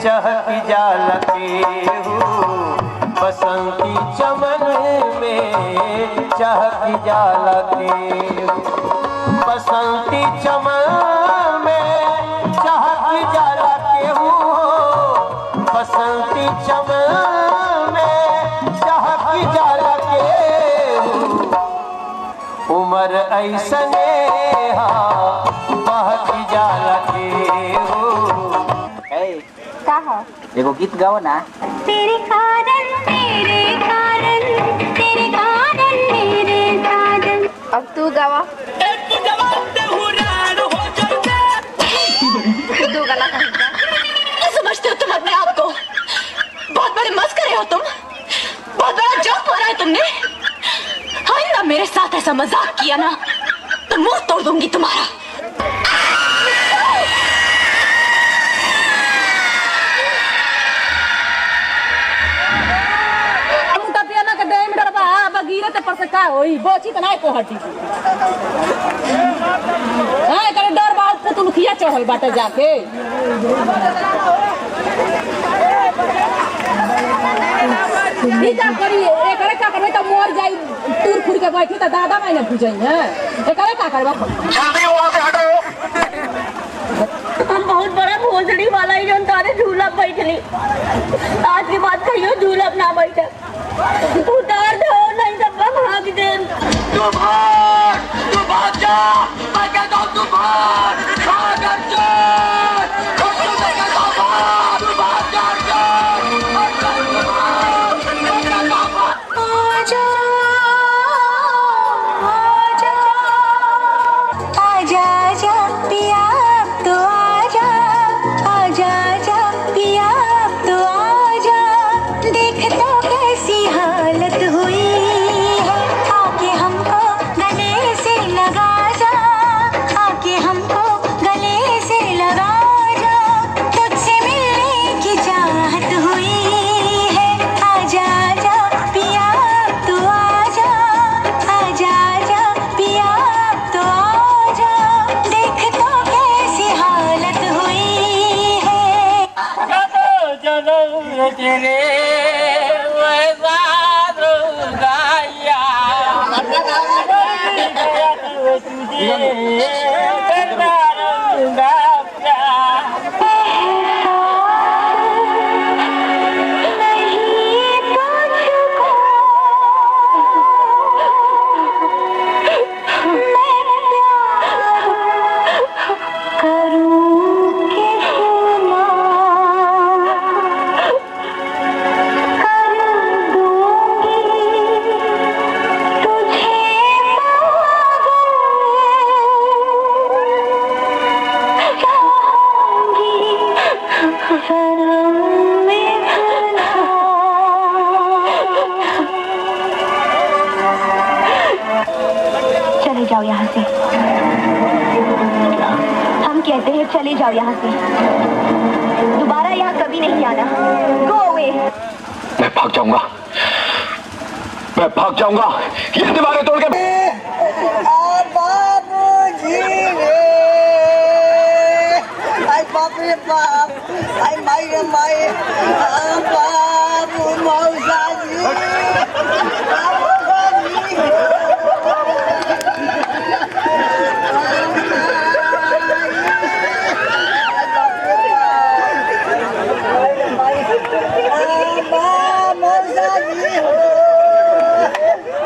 चहकी जाल केहू बसंती चमन में चहकी जाल केहू बसंती चमन में चहकी जाल केहू बसंती चमन में चहकी जाल केहू उमर ऐसने बहकी जाल केहू। एगो गीत गाओ ना। तेरे कारण मेरे कारण तेरे कारण मेरे कारण। अब तू गावा। तू गाना क्या समझते हो तुम अपने आप को? बहुत बड़े मस्करे हो तुम, बहुत बड़ा जोक मारा है तुमने। आइंदा मेरे साथ ऐसा मजाक किया ना तो मुंह तोड़ दूंगी तुम्हारा। गिरते पर से का होई बोची त नाय को हटी हां करे डर बात पुतुल खिया चढ़ल बाटे जाके इजा करी एकरे का करबे त मोर जाई टूर फुर के बैठी त दादा मायने बुझई है एकरे का करबा जल्दी वहां से हटो। हम बहुत बड़ा भोसड़ी वाला ही जोन तारे झूला बैठली आज की बात कहियो झूला ना बैठे उतार दो नहीं तो भाग दे। तू भाग जा मैं कहता हूँ तू भाग जा मैं कहता हूँ भाग जा आजा आजा आजा आजा पिया तो आजा आजा आजा पिया तो आजा देख तो कैसी हालत हुई है आके हमको गले से लगा जा आके हमको गले से लगा जा तुझसे मिलने की चाहत हुई है आजा आजा पिया तो आजा आजा आजा पिया तो आजा देख तो कैसी हालत हुई है। तेरे चले जाओ यहाँ से। हम कहते हैं चले जाओ यहाँ से, दोबारा यहाँ कभी नहीं आना। Go away. मैं भाग जाऊंगा ये दीवारें तोड़ के। बाप रे बाप आई माई रे माई बाबू मौसा जी मौसा जी